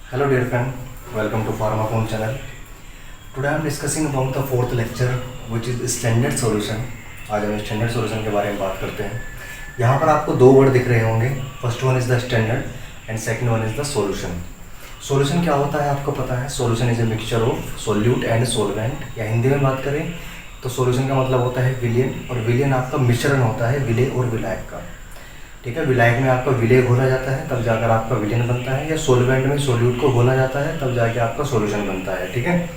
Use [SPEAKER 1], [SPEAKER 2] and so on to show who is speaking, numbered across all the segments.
[SPEAKER 1] Hello dear friend, welcome to PharmaCon channel. Today I am discussing about the fourth lecture which is standard solution. आज हम standard solution के बारे में बात करते हैं। यहाँ पर आपको दो वर्ड दिख रहे होंगे, first one is the standard and second one is the solution. Solution क्या होता है आपको पता है, solution is a mixture of solute and solvent, या हिंदी में बात करें तो सॉल्यूशन का मतलब होता है विलयन, और विलयन आपका मिश्रण होता है विलेय और विलायक का। ठीक है, विलायक में आपका विलेय घोला जाता है तब जाकर आपका विलयन बनता है, या सॉल्वेंट में सोल्यूट को घोला जाता है तब जाके आपका सॉल्यूशन बनता है। ठीक है,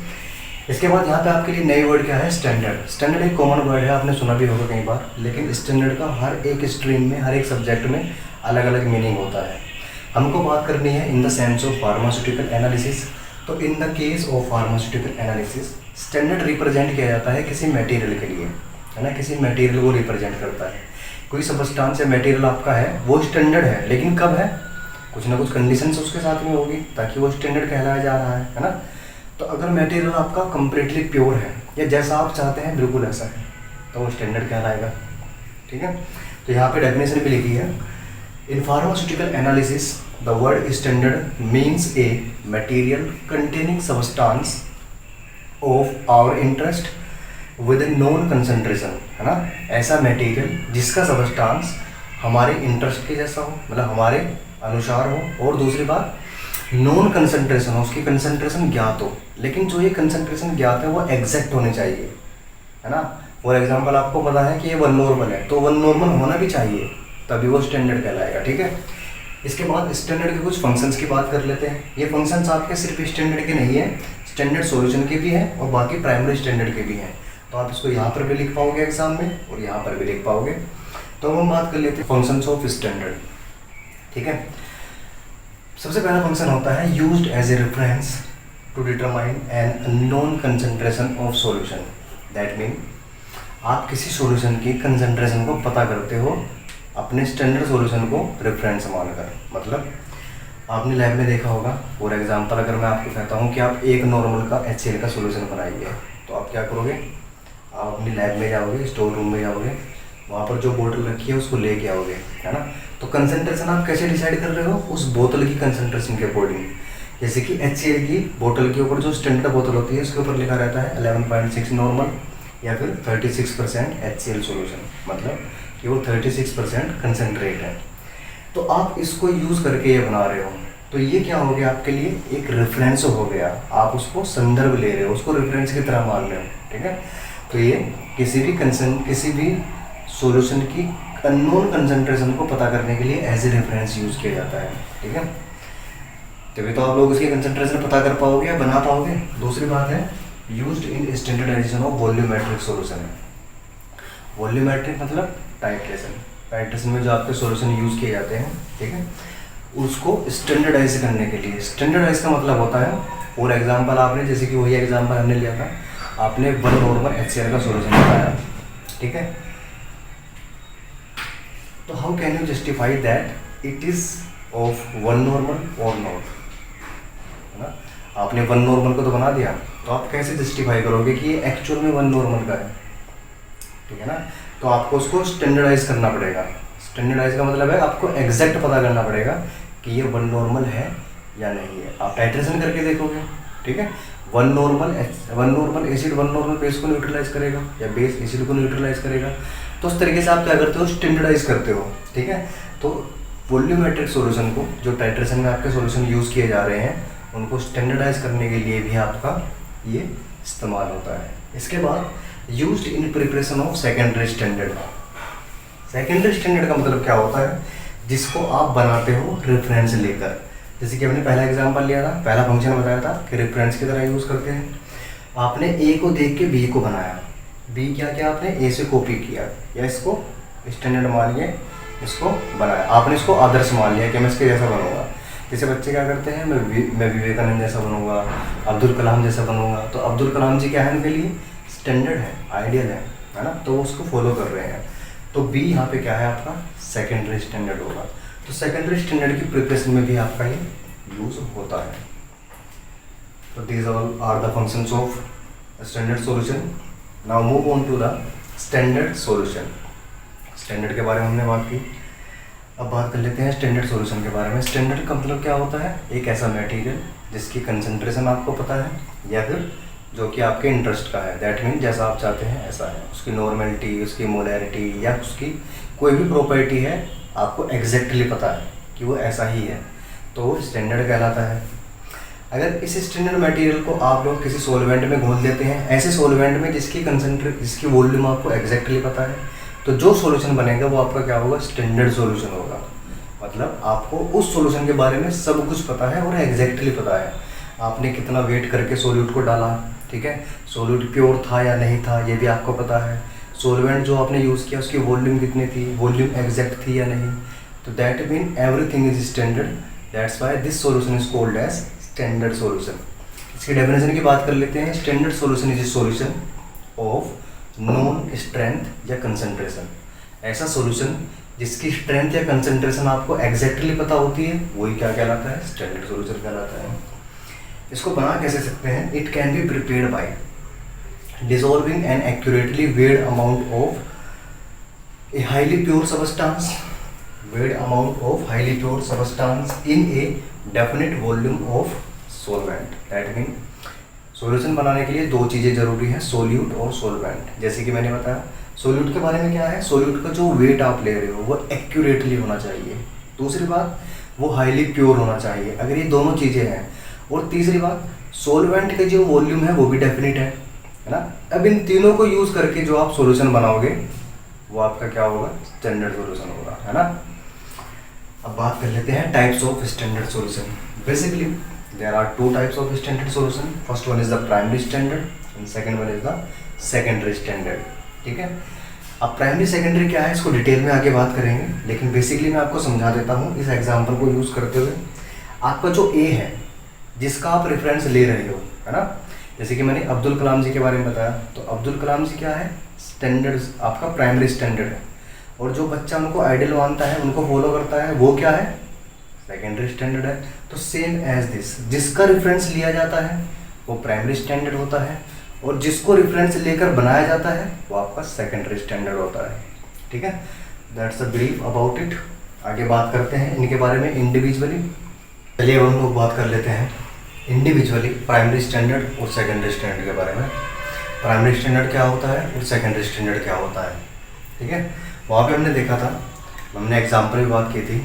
[SPEAKER 1] इसके बाद यहाँ पे आपके लिए नई वर्ड क्या है, स्टैंडर्ड। स्टैंडर्ड एक कॉमन वर्ड है, आपने सुना भी होगा कई बार, लेकिन स्टैंडर्ड का हर एक स्ट्रीम में हर एक सब्जेक्ट में अलग अलग मीनिंग होता है। हमको बात करनी है in the sense of pharmaceutical analysis. तो in the case of pharmaceutical analysis standard represent किया जाता है किसी मटेरियल के लिए, है ना, किसी मटेरियल को रिप्रेजेंट करता है। कोई सब्सटेंस या मटेरियल आपका है वो स्टैंडर्ड है, लेकिन कब है, कुछ ना कुछ कंडीशंस उसके साथ में होगी ताकि वो स्टैंडर्ड कहलाया जा रहा है ना। तो अगर मटेरियल आपका कम्प्लीटली प्योर है या जैसा आप चाहते हैं बिल्कुल ऐसा है तो वो स्टैंडर्ड कहलाएगा। ठीक है, तो यहाँ पे डेफिनेशन भी लिखी है, in pharmaceutical analysis the word standard means a material containing substance of our interest with a known concentration, है ना, ऐसा मटेरियल जिसका सब्सटेंस हमारे इंटरेस्ट के जैसा हो, मतलब हमारे अनुसार हो, और दूसरी बात नॉन कंसंट्रेशन हो, उसकी कंसंट्रेशन ज्ञात हो, लेकिन जो ये कंसंट्रेशन ज्ञात है वो एग्जैक्ट होनी चाहिए, है ना। फॉर एग्जांपल आपको पता है कि ये 1 नॉर्मल है तो 1 नॉर्मल होना भी चाहिए, तभी वो स्टैंडर्ड कहलाएगा। ठीक है, इसके बाद स्टैंडर्ड के कुछ फंक्शंस की बात कर लेते हैं। ये फंक्शंस आपके सिर्फ स्टैंडर्ड के नहीं है, स्टैंडर्ड सॉल्यूशन के भी हैं और बाकी प्राइमरी स्टैंडर्ड के भी हैं। तो आप इसको यहाँ पर भी लिख पाओगे एग्जाम में और यहाँ पर भी लिख पाओगे। तो हम बात कर लेते हैं फंक्शंस ऑफ स्टैंडर्ड। ठीक है, सबसे पहला फंक्शन होता है used as a reference to determine an unknown concentration of solution. That mean आप किसी सॉल्यूशन की कंसंट्रेशन को पता करते हो अपने स्टैंडर्ड सॉल्यूशन को रेफरेंस मानकर। मतलब आपने लैब में देखा होगा, फॉर एग्जांपल अगर मैं आपको कहता हूँ कि आप एक नॉर्मल का HCl का सॉल्यूशन बनाइए, तो आप क्या करोगे, आप अपनी लैब में जाओगे, स्टोर रूम में जाओगे, वहाँ पर जो बोतल रखी है उसको लेके आओगे, है ना। तो कंसंट्रेशन आप कैसे डिसाइड कर रहे हो, उस बोतल की कंसंट्रेशन के अकॉर्डिंग। जैसे कि HCl की बोतल के ऊपर जो स्टैंडर्ड बोतल होती है उसके ऊपर लिखा रहता है 11.6 नॉर्मल या फिर 36% HCl सॉल्यूशन, मतलब कि वो 36% कंसनट्रेट है। तो आप इसको यूज़ करके ये बना रहे हो, तो ये क्या हो गया आपके लिए, एक रेफरेंस हो गया, आप उसको संदर्भ ले रहे हो, उसको रेफरेंस की तरह मान रहे हो। ठीक है, तो ये किसी भी सॉल्यूशन की अननोन कंसंट्रेशन को पता करने के लिए एज ए रेफरेंस यूज़ किया जाता है। ठीक है, तभी तो आप लोग उसकी कंसंट्रेशन पता कर पाओगे या बना पाओगे। दूसरी बात है used in standardization of volumetric solution. Volumetric मतलब टाइट्रेशन में जो आपके सॉल्यूशन यूज़ किए जाते हैं, ठीक है, उसको स्टैंडर्डाइज करने के लिए। स्टैंडर्डाइज का मतलब होता है, फॉर एग्जांपल आपने, जैसे कि वही एग्जांपल हमने लिया था, आपने 1 नॉर्मल HCl का सॉल्यूशन बताया, ठीक है, तो how can you justify that it is of 1 normal और नॉट, है ना। आपने 1 नॉर्मल को तो बना दिया, तो आप कैसे जस्टिफाई करोगे कि ये एक्चुअल में 1 नॉर्मल का है, ठीक है ना। तो आपको उसको स्टैंडर्डाइज करना पड़ेगा। स्टैंडर्डाइज का मतलब है आपको एग्जैक्ट पता करना पड़ेगा कि ये 1 नॉर्मल है या नहीं है। आप टाइट्रेशन करके देखोगे, ठीक है, 1 नॉर्मल एसिड 1 नॉर्मल बेस को न्यूट्रलाइज करेगा या बेस एसिड को न्यूट्रलाइज करेगा। तो उस तरीके से आप क्या करते हो, स्टैंडर्डाइज करते हो। ठीक है, तो वॉल्यूमेट्रिक सॉल्यूशन को, जो टाइट्रेशन में आपके सॉल्यूशन यूज़ किए जा रहे हैं, उनको स्टैंडर्डाइज करने के लिए भी आपका ये इस्तेमाल होता है। इसके बाद used in preparation of secondary standard. Secondary standard का मतलब क्या होता है, जिसको आप बनाते हो रेफरेंस लेकर। जैसे कि हमने पहला एग्जांपल लिया था, पहला फंक्शन बताया था कि रेफरेंस की तरह यूज़ करते हैं। आपने ए को देख के बी को बनाया, बी क्या किया आपने, ए से कॉपी किया या इसको स्टैंडर्ड मान लिए, इसको बनाया, आपने इसको आदर्श मान लिया कि मैं इसके जैसा बनूंगा। जैसे बच्चे क्या करते हैं, मैं विवेकानंद जैसा बनूंगा, अब्दुल कलाम जैसा बनूंगा। तो अब्दुल कलाम जी क्या है उनके लिए, स्टैंडर्ड है, आइडियल है ना, तो उसको फॉलो कर रहे हैं। तो बी यहाँ पे क्या है आपका, सेकेंडरी स्टैंडर्ड होगा। तो सेकेंडरी स्टैंडर्ड की प्रिपरेशन में भी आपका ये यूज होता है। तो these all are the functions of standard solution. Now move on to the standard solution. Standard के बारे में हमने बात की। अब बात कर लेते हैं स्टैंडर्ड सॉल्यूशन के बारे में। स्टैंडर्ड का मतलब क्या होता है? एक ऐसा मटेरियल जिसकी कंसंट्रेशन आपको पता है या फिर जो कि आपके इंटरेस्ट का है, दैट मीन जैसा आप चाहते हैं ऐसा है, उसकी नॉर्मेलिटी, उसकी मोलैरिटी या उसकी कोई भी प्रॉपर्टी है आपको एग्जैक्टली पता है कि वो ऐसा ही है, तो वो स्टैंडर्ड कहलाता है। अगर इस स्टैंडर्ड मटेरियल को आप लोग किसी सॉल्वेंट में घोल देते हैं, ऐसे सॉल्वेंट में जिसकी वॉल्यूम आपको एग्जैक्टली पता है, तो जो सॉल्यूशन बनेगा वो आपका क्या होगा? स्टैंडर्ड सॉल्यूशन होगा। मतलब आपको उस सॉल्यूशन के बारे में सब कुछ पता है और एग्जैक्टली पता है। आपने कितना वेट करके सॉल्यूट को डाला, ठीक है, सॉल्यूट प्योर था या नहीं था ये भी आपको पता है। सॉल्वेंट जो आपने यूज़ किया उसकी वॉल्यूम कितनी थी, वॉल्यूम एग्जैक्ट थी या नहीं, तो that mean everything is standard, that's why this solution is called as standard solution. इसकी डेफिनेशन की बात कर लेते हैं। Standard solution is a solution of known strength या कंसंट्रेशन। ऐसा सॉल्यूशन जिसकी स्ट्रेंथ या कंसंट्रेशन आपको एग्जैक्टली पता होती है वही क्या कहलाता है? स्टैंडर्ड सॉल्यूशन कहलाता है। इसको बना कैसे सकते हैं? It can be prepared by dissolving an accurately weighed amount of a highly pure substance in a definite volume of solvent. That means solution बनाने के लिए दो चीज़ें जरूरी हैं, सोल्यूट और सोलवेंट। जैसे कि मैंने बताया, सोल्यूट के बारे में क्या है? सोल्यूट का जो वेट आप ले रहे हो वो एक्यूरेटली होना चाहिए। दूसरी बात, वो हाईली प्योर होना चाहिए। अगर ये दोनों चीज़ें हैं, और तीसरी बात, सोलवेंट का जो वॉल्यूम है वो भी डेफिनेट है ना। अब इन तीनों को यूज करके जो आप सॉल्यूशन बनाओगे वो आपका क्या होगा? स्टैंडर्ड सॉल्यूशन होगा, है ना। अब बात कर लेते हैं types of standard solution. Basically there are two types of standard solution. First one is the primary standard and second one is the secondary standard, ठीक है। अब प्राइमरी सेकेंडरी क्या है इसको डिटेल में आगे बात करेंगे, लेकिन बेसिकली मैं आपको समझा देता हूँ इस एग्जाम्पल को यूज करते हुए। आपका जो ए है जिसका आप रेफरेंस ले रहे हो, है ना, जैसे कि मैंने अब्दुल कलाम जी के बारे में बताया, तो अब्दुल कलाम जी क्या है? स्टैंडर्ड, आपका प्राइमरी स्टैंडर्ड है। और जो बच्चा उनको आइडल मानता है, उनको फॉलो करता है, वो क्या है? सेकेंडरी स्टैंडर्ड है। तो सेम एज दिस, जिसका रेफरेंस लिया जाता है वो प्राइमरी स्टैंडर्ड होता है, और जिसको रेफरेंस लेकर बनाया जाता है वो आपका सेकेंडरी स्टैंडर्ड होता है, ठीक है। That's a brief about it. आगे बात करते हैं इनके बारे में इंडिविजुअली। चलिए अब हम लोग बात कर लेते हैं इंडिविजुअली प्राइमरी स्टैंडर्ड और सेकेंडरी स्टैंडर्ड के बारे में। प्राइमरी स्टैंडर्ड क्या होता है और सेकेंडरी स्टैंडर्ड क्या होता है, ठीक है। वहाँ पे हमने देखा था, हमने एग्जाम्पल भी बात की थी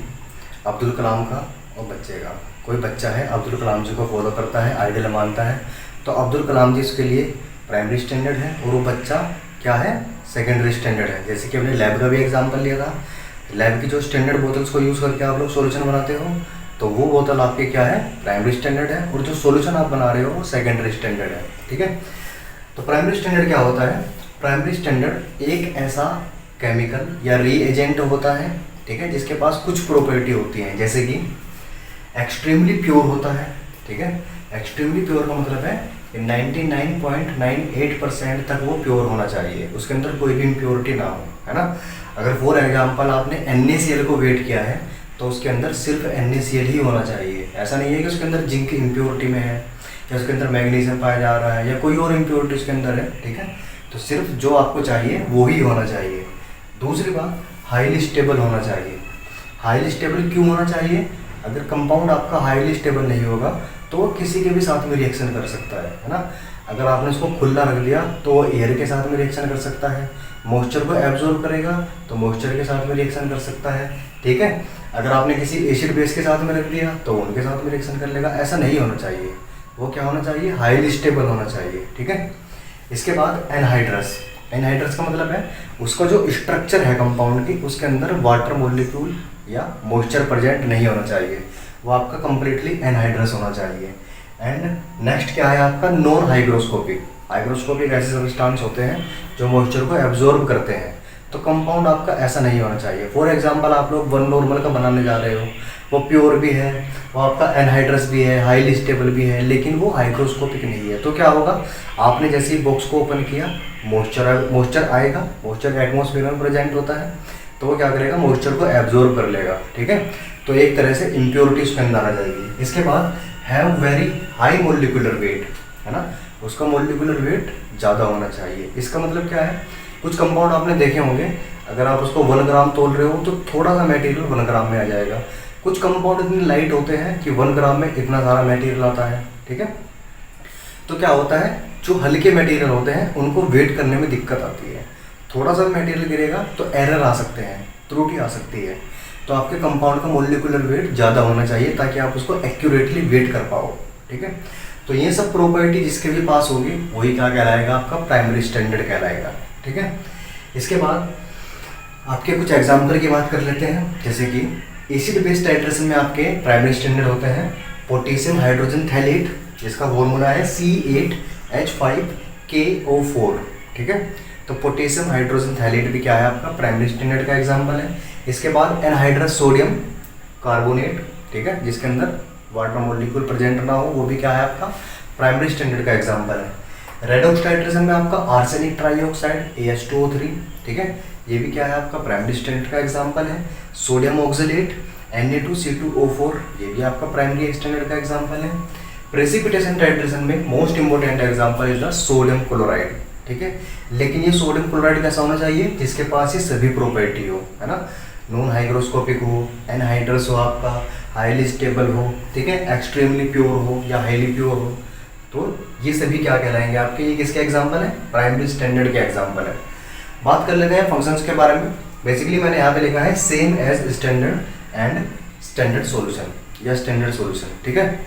[SPEAKER 1] अब्दुल कलाम का और बच्चे का। कोई बच्चा है, अब्दुल कलाम जी को फॉलो करता है, आइडल मानता है, तो अब्दुल कलाम जी इसके लिए प्राइमरी स्टैंडर्ड है, और वो बच्चा क्या है? सेकेंडरी स्टैंडर्ड है। जैसे कि हमने लैब का भी एग्जाम्पल लिया था। लैब की जो स्टैंडर्ड बोतल्स को यूज़ करके आप लोग सॉल्यूशन बनाते हो, तो वो बोतल आपके क्या है? प्राइमरी स्टैंडर्ड है, और जो सॉल्यूशन आप बना रहे हो वो सेकेंडरी स्टैंडर्ड है, ठीक है। तो प्राइमरी स्टैंडर्ड क्या होता है? प्राइमरी स्टैंडर्ड एक ऐसा केमिकल या रीएजेंट होता है, ठीक है, जिसके पास कुछ प्रॉपर्टी होती हैं, जैसे कि एक्सट्रीमली प्योर होता है, ठीक है। एक्सट्रीमली प्योर का मतलब है कि 99.98% तक वो प्योर होना चाहिए, उसके अंदर कोई भी इम्प्योरिटी ना हो, है ना। अगर फॉर एग्जाम्पल आपने NaCl को वेट किया है तो उसके अंदर सिर्फ NaCl ही होना चाहिए। ऐसा नहीं है कि उसके अंदर जिंक इम्प्योरिटी में है या उसके अंदर मैग्नीशियम पाया जा रहा है या कोई और इम्प्योरिटी उसके अंदर है, ठीक है। तो सिर्फ जो आपको चाहिए वो ही होना चाहिए। दूसरी बात, हाईली स्टेबल होना चाहिए। हाईली स्टेबल क्यों होना चाहिए? अगर कंपाउंड आपका हाईली स्टेबल नहीं होगा तो वो किसी के भी साथ में रिएक्शन कर सकता है ना। अगर आपने इसको खुला रख दिया तो वो एयर के साथ में रिएक्शन कर सकता है, मॉइस्चर को एब्जॉर्ब करेगा तो मॉइस्चर के साथ में रिएक्शन कर सकता है, ठीक है। अगर आपने किसी एसिड बेस के साथ में रख दिया तो उनके साथ में रिएक्शन कर लेगा। ऐसा नहीं होना चाहिए, वो क्या होना चाहिए? हाईली स्टेबल होना चाहिए, ठीक है। इसके बाद एनहाइड्रस। एनहाइड्रस का मतलब है उसका जो स्ट्रक्चर है कंपाउंड की, उसके अंदर वाटर मॉलिक्यूल या मॉइस्चर प्रेजेंट नहीं होना चाहिए, वो आपका कंप्लीटली एनहाइड्रस होना चाहिए। एंड नेक्स्ट क्या है आपका? Non hygroscopic. हाइग्रोस्कोपिक ऐसे सब्सटेंस होते हैं जो मॉइस्चर को एब्जॉर्ब करते हैं, तो कंपाउंड आपका ऐसा नहीं होना चाहिए। फॉर एग्जांपल आप लोग वन नॉर्मल का बनाने जा रहे हो, वो प्योर भी है, वो आपका एनहाइड्रस भी है, हाईली स्टेबल भी है, लेकिन वो हाइग्रोस्कोपिक नहीं है। तो क्या होगा? आपने जैसे ही बॉक्स को ओपन किया, मॉइस्चर आएगा, मॉइस्चर एटमॉस्फेयर में प्रेजेंट होता है, तो वो क्या करेगा? मॉइस्चर को एब्जॉर्ब कर लेगा, ठीक है। तो एक तरह से इम्प्योरिटी उसके अंदर आ जाएगी। इसके बाद have very high molecular weight, है ना, उसका मोलिकुलर वेट ज़्यादा होना चाहिए। इसका मतलब क्या है? कुछ कंपाउंड आपने देखे होंगे, अगर आप उसको 1 ग्राम तोल रहे हो तो थोड़ा सा मटेरियल 1 ग्राम में आ जाएगा। कुछ कंपाउंड इतने लाइट होते हैं कि 1 ग्राम में इतना सारा मटेरियल आता है, ठीक है। तो क्या होता है, जो हल्के मटेरियल होते हैं उनको वेट करने में दिक्कत आती है। थोड़ा सा मटेरियल गिरेगा तो एरर आ सकते हैं, त्रुटि आ सकती है। तो आपके कंपाउंड का मोलिकुलर वेट ज़्यादा होना चाहिए ताकि आप उसको एक्यूरेटली वेट कर पाओ, ठीक है। तो ये सब प्रॉपर्टी जिसके भी पास होगी वही क्या कहलाएगा, आपका प्राइमरी स्टैंडर्ड कहलाएगा, ठीक है। इसके बाद आपके कुछ एग्जाम्पल की बात कर लेते हैं, जैसे कि एसिड बेस टाइट्रेशन में आपके प्राइमरी स्टैंडर्ड होते हैं पोटेशियम हाइड्रोजन थैलेट, जिसका फॉर्मूला है C8H5KO4, ठीक है। तो पोटेशियम हाइड्रोजन थैलेट भी क्या है, आपका प्राइमरी स्टैंडर्ड का एग्जाम्पल है। इसके बाद एनहाइड्रस सोडियम कार्बोनेट, ठीक है, जिसके अंदर वाटर मॉलिक्यूल प्रेजेंट ना हो, वो भी क्या है, आपका प्राइमरी स्टैंडर्ड का एग्जाम्पल है। रेडॉक्स टाइट्रेशन में आपका आर्सेनिक ट्राइऑक्साइड AH2O3, ठीक है, ये भी क्या है, आपका प्राइमरी स्टैंडर्ड का एग्जाम्पल है। सोडियम ऑक्सलेट Na2C2O4, ये भी आपका प्राइमरी स्टैंडर्ड का एग्जाम्पल है। प्रेसिपिटेशन टाइट्रेशन में most important example is the sodium chloride, ठीक है। लेकिन ये सोडियम क्लोराइड कैसा होना चाहिए, जिसके पास ये सभी प्रॉपर्टी हो, है ना, नॉन हाइग्रोस्कोपिक हो, एनहाइड्रस हो, आपका हाईली स्टेबल हो, ठीक है, एक्सट्रीमली प्योर हो या हाईली प्योर हो। तो ये सभी क्या कहलाएंगे आपके, ये किसके एग्जाम्पल है, प्राइमरी स्टैंडर्ड के एग्जाम्पल है। बात कर लेते हैं फंक्शंस के बारे में। बेसिकली मैंने यहाँ पे लिखा है same as standard and standard solution या स्टैंडर्ड सॉल्यूशन, ठीक है।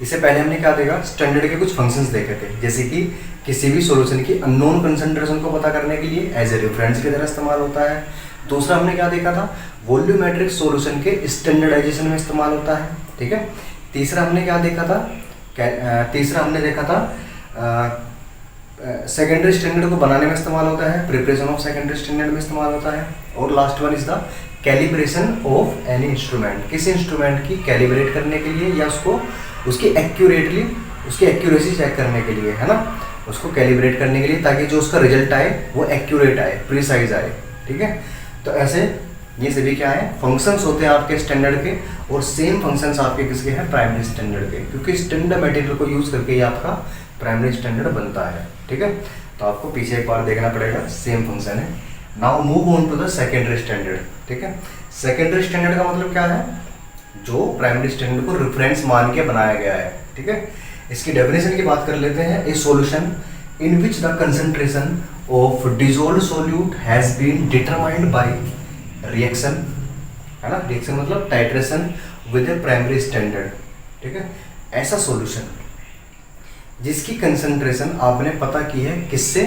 [SPEAKER 1] इससे पहले हमने क्या देखा, स्टैंडर्ड के कुछ फंक्शंस देखे थे, जैसे कि किसी भी सॉल्यूशन की अननोन कंसंट्रेशन को पता करने के लिए एज ए रेफरेंस की तरह इस्तेमाल होता है। दूसरा हमने क्या देखा था, वॉल्यूमेट्रिक सॉल्यूशन के स्टैंडर्डाइजेशन में इस्तेमाल होता है, ठीक है। तीसरा हमने क्या देखा था, सेकेंडरी स्टैंडर्ड को बनाने में इस्तेमाल होता है, प्रिपरेशन ऑफ सेकेंडरी स्टैंडर्ड में इस्तेमाल होता है। और last one is the calibration of any instrument, किसी इंस्ट्रूमेंट की कैलिब्रेट करने के लिए या उसको उसकी एक्यूरेसी चेक करने के लिए, है ना, उसको कैलिब्रेट करने के लिए, ताकि जो उसका रिजल्ट आए वो एक्यूरेट आए, प्रिसाइज आए, ठीक है। तो ऐसे ये सभी क्या है, फंक्शंस होते हैं आपके स्टैंडर्ड के, और सेम फंक्शंस आपके किसके हैं, प्राइमरी स्टैंडर्ड के, क्योंकि स्टैंडर्ड मटेरियल को यूज करके ही आपका प्राइमरी स्टैंडर्ड बनता है, ठीक है। तो आपको पीछे एक बार देखना पड़ेगा, सेम फंक्शन है। Now move on to the secondary standard, ठीक है। सेकेंडरी स्टैंडर्ड का मतलब क्या है, जो प्राइमरी स्टैंडर्ड को रेफरेंस मान के बनाया गया है, ठीक है। इसकी डेफिनेशन की बात कर लेते हैं। A solution in which the concentration of dissolved solute has been determined by reaction, है ना, रिएक्शन मतलब titration with a primary standard, ठीक है। ऐसा सॉल्यूशन जिसकी कंसंट्रेशन आपने पता की है, किससे,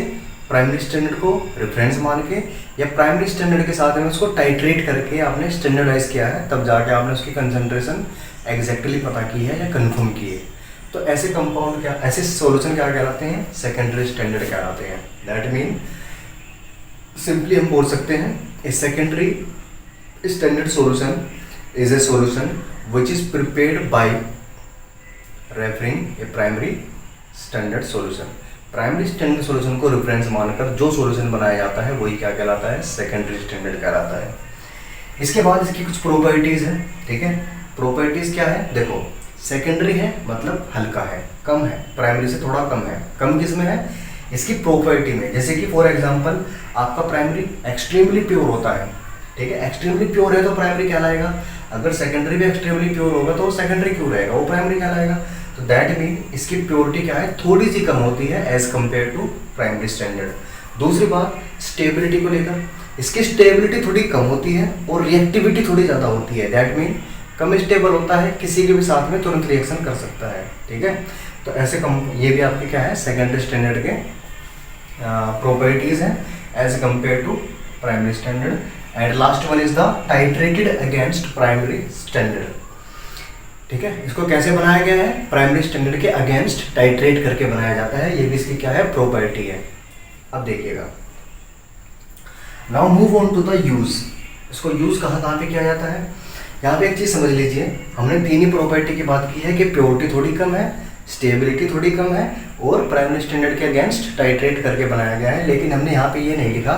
[SPEAKER 1] प्राइमरी स्टैंडर्ड को रेफरेंस मान के या प्राइमरी स्टैंडर्ड के साथ में उसको टाइट्रेट करके आपने स्टैंडर्डाइज किया है, तब जाके आपने उसकी कंसंट्रेशन एग्जैक्टली पता की है या कंफर्म की है। तो ऐसे कंपाउंड क्या, ऐसे सॉल्यूशन क्या कहलाते हैं, सेकेंडरी स्टैंडर्ड कहलाते हैं। दैट मीन सिंपली हम बोल सकते हैं a secondary standard solution is a solution which is prepared by referring A primary standard solution. Primary standard solution को रेफरेंस मानकर जो सॉल्यूशन बनाया जाता है वही क्या कहलाता है, सेकेंडरी स्टैंडर्ड कहलाता है। इसके बाद इसकी कुछ प्रॉपर्टीज हैं, ठीक है। प्रॉपर्टीज क्या है, देखो, सेकेंडरी है मतलब हल्का है, कम है, प्राइमरी से थोड़ा कम है। कम किस में है, इसकी प्रॉपर्टी में। जैसे कि फॉर एग्जांपल आपका प्राइमरी एक्सट्रीमली प्योर होता है, ठीक है, एक्सट्रीमली प्योर है तो प्राइमरी कहलाएगा। अगर सेकेंडरी भी एक्सट्रीमली प्योर होगा तो वो सेकेंडरी क्यों रहेगा, वो प्राइमरी कहलाएगा। तो दैट मीन इसकी प्योरिटी क्या है, थोड़ी सी कम होती है as compare to primary standard. दूसरी बात स्टेबिलिटी को लेकर, इसकी स्टेबिलिटी थोड़ी कम होती है और रिएक्टिविटी थोड़ी ज़्यादा होती है। दैट मीन कम स्टेबल होता है, किसी के भी साथ में तुरंत रिएक्शन कर सकता है, ठीक है। तो ऐसे ये भी आपके क्या है, सेकेंडरी स्टैंडर्ड के प्रॉपर्टीज हैं as compare to primary standard. And last one is the titrated against primary standard, ठीक है। इसको कैसे बनाया गया है, प्राइमरी स्टैंडर्ड के अगेंस्ट टाइट्रेट करके बनाया जाता है, ये भी इसकी क्या है, प्रॉपर्टी है। अब देखिएगा, now move on to the use. इसको यूज कहाँ पे किया जाता है, यहाँ पे एक चीज़ समझ लीजिए, हमने तीन ही प्रॉपर्टी की बात की है कि प्योरिटी थोड़ी कम है, स्टेबिलिटी थोड़ी कम है और प्राइमरी स्टैंडर्ड के अगेंस्ट टाइट्रेट करके बनाया गया है। लेकिन हमने यहाँ पे ये नहीं लिखा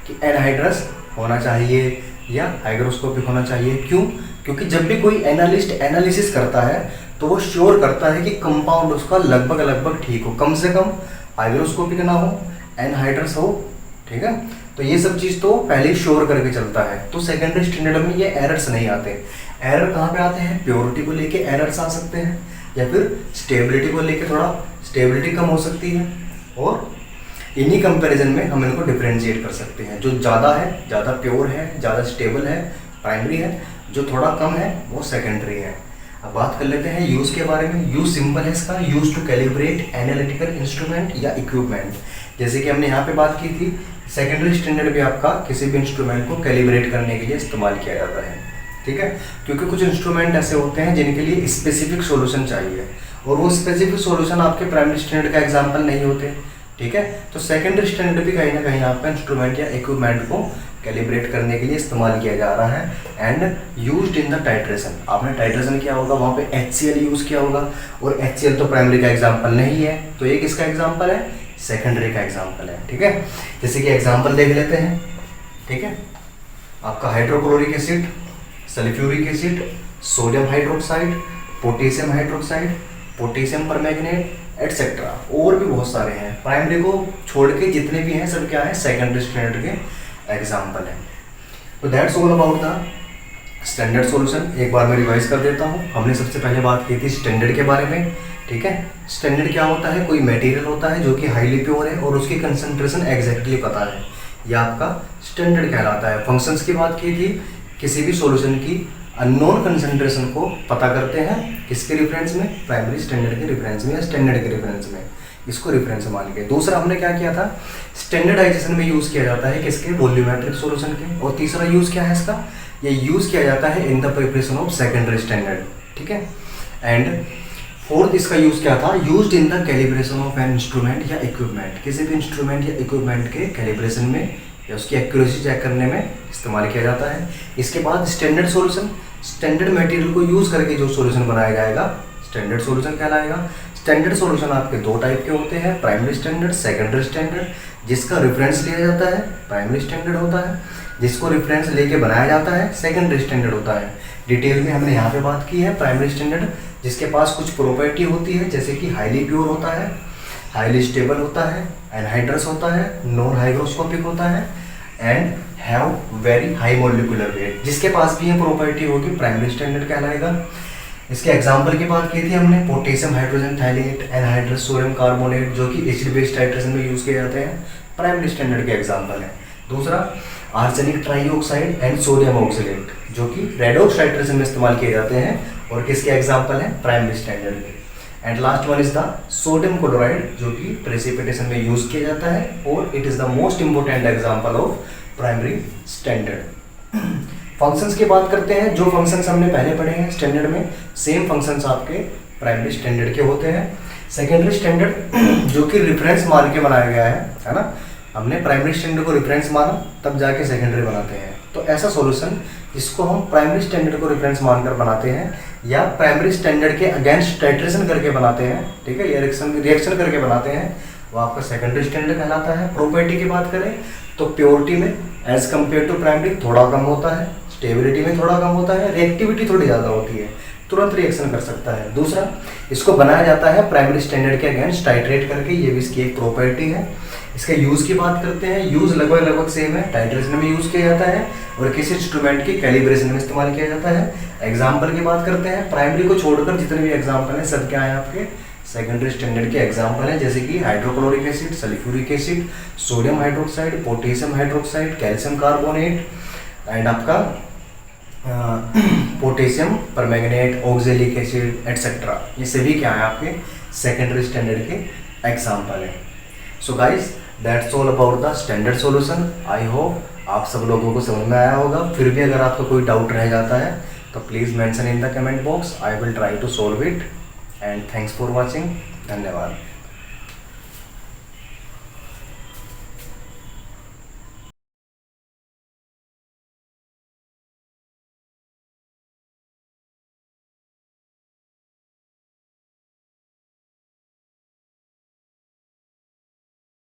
[SPEAKER 1] कि एनहाइड्रस होना चाहिए या हाइग्रोस्कोपिक होना चाहिए। क्यों, क्योंकि जब भी कोई एनालिस्ट एनालिसिस करता है तो वो श्योर करता है कि कंपाउंड उसका लगभग ठीक हो, कम से कम हाइग्रोस्कोपिक ना हो, एनहाइड्रस हो, ठीक है। तो ये सब चीज़ तो पहले ही श्योर करके चलता है। तो सेकेंडरी स्टैंडर्ड में ये एरर्स नहीं आते। एरर कहाँ पे आते हैं? प्योरिटी को लेके एरर्स आ सकते हैं, या फिर स्टेबिलिटी को लेके थोड़ा स्टेबिलिटी कम हो सकती है, और इन्हीं कंपैरिजन में हम इनको डिफरेंशिएट कर सकते हैं। जो ज़्यादा है, ज़्यादा प्योर है, ज़्यादा स्टेबल है, प्राइमरी है। जो थोड़ा कम है वो सेकेंडरी है। अब बात कर लेते हैं यूज़ के बारे में। यूज़ सिंपल है इसका, use to calibrate analytical instrument या इक्विपमेंट। जैसे कि हमने यहाँ पे बात की थी, सेकेंडरी स्टैंडर्ड भी आपका किसी भी इंस्ट्रूमेंट को कैलिब्रेट करने के लिए इस्तेमाल किया जाता है, ठीक है। क्योंकि कुछ इंस्ट्रूमेंट ऐसे होते हैं जिनके लिए स्पेसिफिक सॉल्यूशन चाहिए, और वो स्पेसिफिक सॉल्यूशन आपके प्राइमरी स्टैंडर्ड का एग्जाम्पल नहीं होते, ठीक है। तो सेकेंडरी स्टैंडर्ड भी कहीं ना कहीं आपका इंस्ट्रूमेंट या इक्विपमेंट को कैलिब्रेट करने के लिए इस्तेमाल किया जा रहा है। And used in the titration, आपने टाइट्रेशन किया होगा, वहाँ पे HCl यूज़ किया होगा, और HCl तो प्राइमरी का एग्जाम्पल नहीं है, तो ये किसका एग्जाम्पल है? सेकेंडरी का एग्जाम्पल है, ठीक है। जैसे कि एग्जाम्पल देख लेते हैं, ठीक है। आपका hydrochloric acid, sulphuric acid, sodium hydroxide, potassium hydroxide, potassium permanganate etcetera, और भी बहुत सारे हैं। प्राइमरी को छोड़ के जितने भी हैं सब क्या है? सेकेंडरी स्टैंडर्ड के एग्जाम्पल हैं। तो that's all about the standard solution. एक बार मैं रिवाइज कर देता हूँ। हमने सबसे पहले बात की थी स्टैंडर्ड के बारे में, ठीक है। स्टैंडर्ड क्या होता है? कोई मटेरियल होता है जो कि हाईली प्योर है और उसकी कंसंट्रेशन एग्जैक्टली पता है, यह आपका स्टैंडर्ड कहलाता है। फंक्शंस की बात की थी, किसी भी सॉल्यूशन की अननोन कंसंट्रेशन को पता करते हैं किसके रेफरेंस में? प्राइमरी स्टैंडर्ड के रेफरेंस में या स्टैंडर्ड के रेफरेंस में, इसको रेफरेंस मान के। दूसरा हमने क्या किया था? स्टैंडर्डाइजेशन में यूज़ किया जाता है किसके? वॉल्यूमेट्रिक सॉल्यूशन के। और तीसरा यूज़ क्या है इसका? ये यूज़ किया जाता है in the preparation of secondary standard, ठीक है। एंड फोर्थ इसका यूज़ क्या था? Used in the calibration of an instrument या इक्विपमेंट, किसी भी इंस्ट्रूमेंट या इक्विपमेंट के कैलिब्रेशन में या उसकी एक्यूरेसी चेक करने में इस्तेमाल किया जाता है। इसके बाद स्टैंडर्ड सॉल्यूशन, स्टैंडर्ड मटेरियल को यूज़ करके जो सॉल्यूशन बनाया जाएगा स्टैंडर्ड सॉल्यूशन कहलाएगा। स्टैंडर्ड सॉल्यूशन आपके दो टाइप के होते हैं, प्राइमरी स्टैंडर्ड, सेकेंडरी स्टैंडर्ड। जिसका रेफरेंस लिया जाता है प्राइमरी स्टैंडर्ड होता है, जिसको रेफरेंस लेके बनाया जाता है सेकेंडरी स्टैंडर्ड होता है। डिटेल में हमने यहाँ पे बात की है प्राइमरी स्टैंडर्ड, जिसके पास कुछ प्रॉपर्टी होती है, जैसे कि हाईली प्योर होता है, हाईली स्टेबल होता है, एनहाइड्रस होता है, नॉन हाइग्रोस्कोपिक होता है, and have very high molecular weight. जिसके पास भी ये प्रॉपर्टी होगी प्राइमरी स्टैंडर्ड कहलाएगा। इसके एग्जाम्पल की बात की थी हमने, potassium hydrogen phthalate, anhydrous sodium carbonate, जो कि एसिड बेस टाइट्रेशन में यूज़ किए जाते हैं, प्राइमरी स्टैंडर्ड के एग्जाम्पल है। दूसरा arsenic trioxide and sodium oxalate, जो कि रेडॉक्स टाइट्रेशन में इस्तेमाल किए जाते हैं, और किसके एग्जाम्पल हैं? प्राइमरी स्टैंडर्ड के। And last one is the sodium chloride, जो कि प्रेसिपिटेशन में यूज किया जाता है, और it is the most important example of primary standard. Functions की बात करते हैं। जो फंक्शंस हमने पहले पढ़े हैं स्टैंडर्ड में, सेम फंक्शंस आपके प्राइमरी स्टैंडर्ड के होते हैं। सेकेंडरी स्टैंडर्ड जो कि रेफरेंस मान के बनाया गया है ना, हमने प्राइमरी स्टैंडर्ड को रेफरेंस माना तब जाके सेकेंडरी बनाते हैं। तो ऐसा सॉल्यूशन जिसको हम प्राइमरी स्टैंडर्ड को रेफरेंस मानकर बनाते हैं या प्राइमरी स्टैंडर्ड के अगेंस्ट टाइट्रेशन करके बनाते हैं, ठीक है, या रिएक्शन करके बनाते हैं, वो आपका सेकेंडरी स्टैंडर्ड कहलाता है। प्रॉपर्टी की बात करें तो प्योरिटी में एज कम्पेयर टू प्राइमरी थोड़ा कम होता है, स्टेबिलिटी में थोड़ा कम होता है, रिएक्टिविटी थोड़ी ज़्यादा होती है, तुरंत रिएक्शन कर सकता है। दूसरा, इसको बनाया जाता है प्राइमरी स्टैंडर्ड के अगेंस्ट टाइट्रेट करके, ये भी इसकी एक प्रॉपर्टी है। इसके यूज़ की बात करते हैं, यूज़ लगभग सेम है, टाइट्रेशन में यूज़ किया जाता है और किसी इंस्ट्रूमेंट की कैलिब्रेशन में इस्तेमाल किया जाता है। एग्जाम्पल की बात करते हैं, प्राइमरी को छोड़कर जितने भी एग्जाम्पल हैं सब क्या है आपके सेकेंडरी स्टैंडर्ड के एग्जाम्पल हैं, जैसे कि hydrochloric acid, sulphuric acid, sodium hydroxide, potassium hydroxide, calcium carbonate and आपका potassium permanganate, oxalic acid etcetera. ये सभी क्या है आपके सेकेंडरी स्टैंडर्ड के एग्जाम्पल हैं। So guys, that's all about the standard solution. I hope आप सब लोगों को समझ में आया होगा। फिर भी अगर आपका कोई डाउट रह जाता है तो please mention in the comment box, I will try to solve it. And thanks for watching. धन्यवाद।